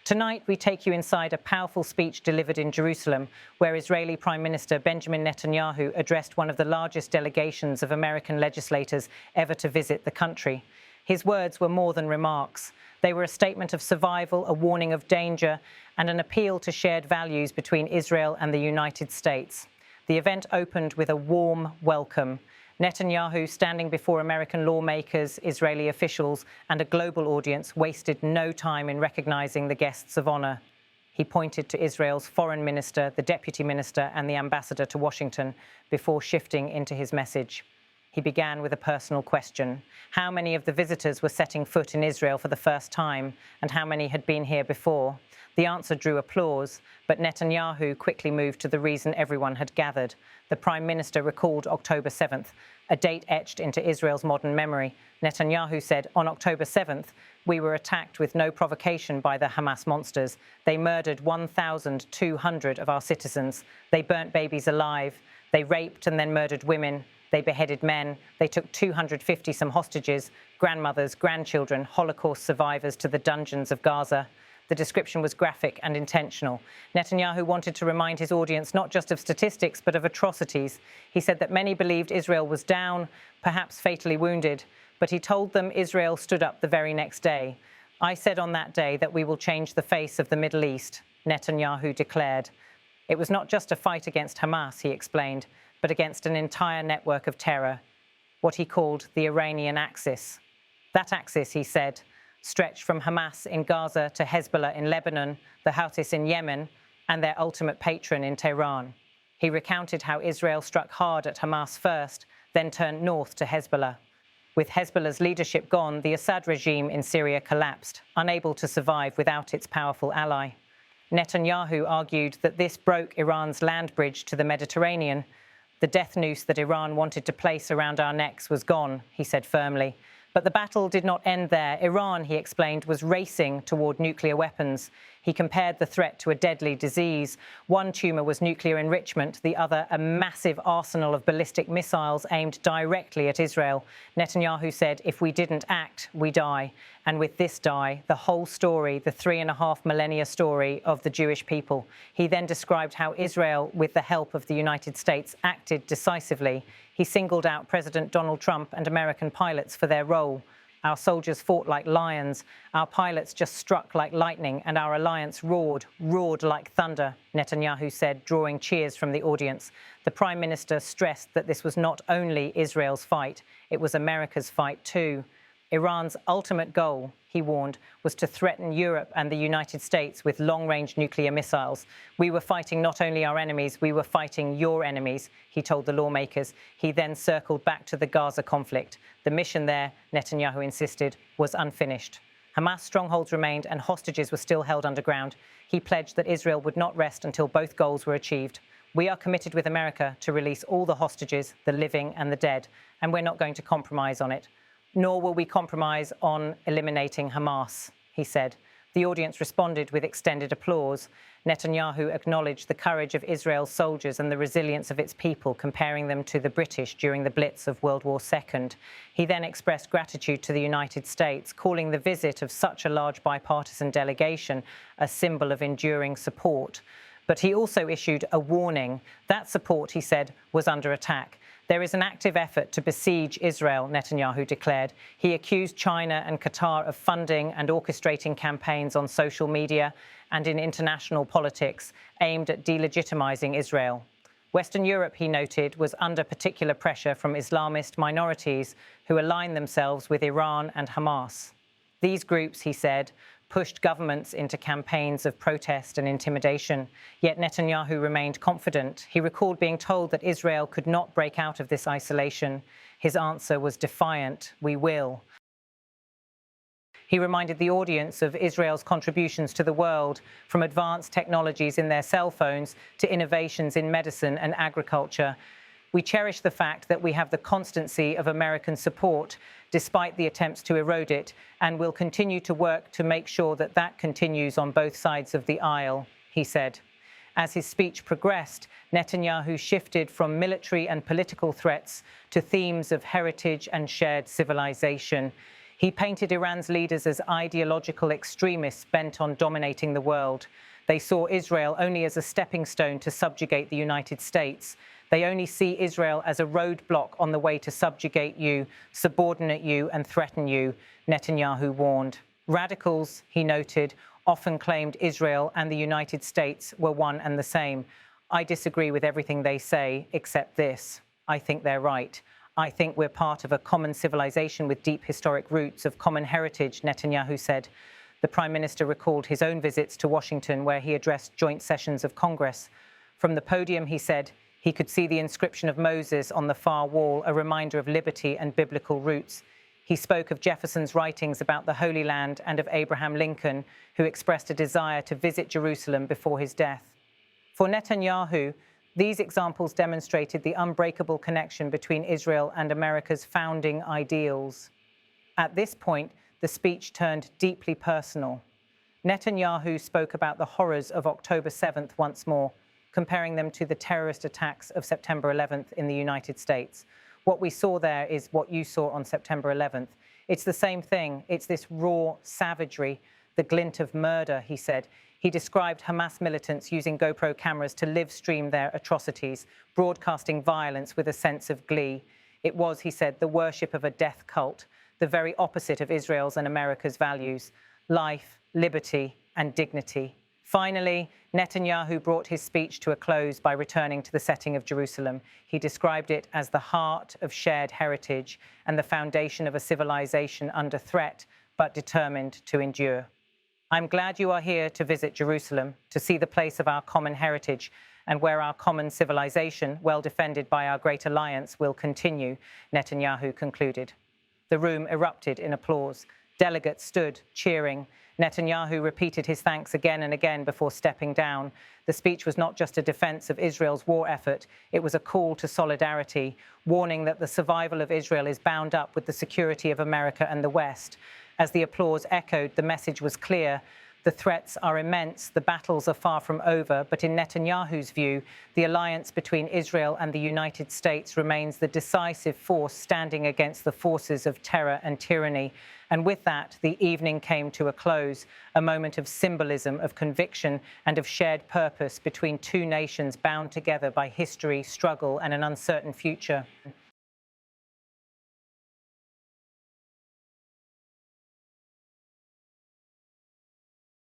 Tonight, we take you inside a powerful speech delivered in Jerusalem, where Israeli Prime Minister Benjamin Netanyahu addressed one of the largest delegations of American legislators ever to visit the country. His words were more than remarks. They were a statement of survival, a warning of danger, and an appeal to shared values between Israel and the United States. The event opened with a warm welcome. Netanyahu, standing before American lawmakers, Israeli officials, and a global audience, wasted no time in recognizing the guests of honor. He pointed to Israel's foreign minister, the deputy minister, and the ambassador to Washington before shifting into his message. He began with a personal question. How many of the visitors were setting foot in Israel for the first time, and how many had been here before? The answer drew applause, but Netanyahu quickly moved to the reason everyone had gathered. The Prime Minister recalled October 7th, a date etched into Israel's modern memory. Netanyahu said, "On October 7th, we were attacked with no provocation by the Hamas monsters. They murdered 1,200 of our citizens. They burnt babies alive. They raped and then murdered women. They beheaded men. They took 250-some hostages, grandmothers, grandchildren, Holocaust survivors to the dungeons of Gaza." The description was graphic and intentional. Netanyahu wanted to remind his audience not just of statistics, but of atrocities. He said that many believed Israel was down, perhaps fatally wounded, but he told them Israel stood up the very next day. "I said on that day that we will change the face of the Middle East," Netanyahu declared. It was not just a fight against Hamas, he explained, but against an entire network of terror, what he called the Iranian axis. That axis, he said, stretched from Hamas in Gaza to Hezbollah in Lebanon, the Houthis in Yemen, and their ultimate patron in Tehran. He recounted how Israel struck hard at Hamas first, then turned north to Hezbollah. With Hezbollah's leadership gone, the Assad regime in Syria collapsed, unable to survive without its powerful ally. Netanyahu argued that this broke Iran's land bridge to the Mediterranean. The death noose that Iran wanted to place around our necks was gone, he said firmly. But the battle did not end there. Iran, he explained, was racing toward nuclear weapons. He compared the threat to a deadly disease. One tumor was nuclear enrichment, the other a massive arsenal of ballistic missiles aimed directly at Israel. Netanyahu said, "If we didn't act, we die." And with this die, the whole story, the 3.5 millennia story of the Jewish people. He then described how Israel, with the help of the United States, acted decisively. He singled out President Donald Trump and American pilots for their role. "Our soldiers fought like lions. Our pilots just struck like lightning, and our alliance roared like thunder," Netanyahu said, drawing cheers from the audience. The Prime Minister stressed that this was not only Israel's fight, it was America's fight too. Iran's ultimate goal, he warned, was to threaten Europe and the United States with long-range nuclear missiles. "We were fighting not only our enemies, we were fighting your enemies," he told the lawmakers. He then circled back to the Gaza conflict. The mission there, Netanyahu insisted, was unfinished. Hamas strongholds remained and hostages were still held underground. He pledged that Israel would not rest until both goals were achieved. "We are committed with America to release all the hostages, the living and the dead, and we're not going to compromise on it. Nor will we compromise on eliminating Hamas," he said. The audience responded with extended applause. Netanyahu acknowledged the courage of Israel's soldiers and the resilience of its people, comparing them to the British during the Blitz of World War II. He then expressed gratitude to the United States, calling the visit of such a large bipartisan delegation a symbol of enduring support. But he also issued a warning. That support, he said, was under attack. "There is an active effort to besiege Israel," Netanyahu declared. He accused China and Qatar of funding and orchestrating campaigns on social media and in international politics aimed at delegitimizing Israel. Western Europe, he noted, was under particular pressure from Islamist minorities who align themselves with Iran and Hamas. These groups, he said, pushed governments into campaigns of protest and intimidation. Yet Netanyahu remained confident. He recalled being told that Israel could not break out of this isolation. His answer was defiant: "We will." He reminded the audience of Israel's contributions to the world, from advanced technologies in their cell phones to innovations in medicine and agriculture. "We cherish the fact that we have the constancy of American support, despite the attempts to erode it, and will continue to work to make sure that that continues on both sides of the aisle," he said. As his speech progressed, Netanyahu shifted from military and political threats to themes of heritage and shared civilization. He painted Iran's leaders as ideological extremists bent on dominating the world. They saw Israel only as a stepping stone to subjugate the United States. They only see Israel as a roadblock on the way to subjugate you, subordinate you, and threaten you, Netanyahu warned. Radicals, he noted, often claimed Israel and the United States were one and the same. I disagree with everything they say, except this. I think they're right. I think we're part of a common civilization with deep historic roots of common heritage, Netanyahu said. The Prime Minister recalled his own visits to Washington, where he addressed joint sessions of Congress. From the podium, he said, he could see the inscription of Moses on the far wall, a reminder of liberty and biblical roots. He spoke of Jefferson's writings about the Holy Land and of Abraham Lincoln, who expressed a desire to visit Jerusalem before his death. For Netanyahu, these examples demonstrated the unbreakable connection between Israel and America's founding ideals. At this point, the speech turned deeply personal. Netanyahu spoke about the horrors of October 7th once more, comparing them to the terrorist attacks of September 11th in the United States. What we saw there is what you saw on September 11th. It's the same thing. It's this raw savagery, the glint of murder, he said. He described Hamas militants using GoPro cameras to live stream their atrocities, broadcasting violence with a sense of glee. It was, he said, the worship of a death cult, the very opposite of Israel's and America's values: life, liberty, and dignity. Finally, Netanyahu brought his speech to a close by returning to the setting of Jerusalem. He described it as the heart of shared heritage and the foundation of a civilization under threat, but determined to endure. I'm glad you are here to visit Jerusalem, to see the place of our common heritage and where our common civilization, well defended by our great alliance, will continue, Netanyahu concluded. The room erupted in applause. Delegates stood, cheering. Netanyahu repeated his thanks again and again before stepping down. The speech was not just a defense of Israel's war effort. It was a call to solidarity, warning that the survival of Israel is bound up with the security of America and the West. As the applause echoed, the message was clear. The threats are immense, the battles are far from over, but in Netanyahu's view, the alliance between Israel and the United States remains the decisive force standing against the forces of terror and tyranny. And with that, the evening came to a close, a moment of symbolism, of conviction, and of shared purpose between two nations bound together by history, struggle, and an uncertain future.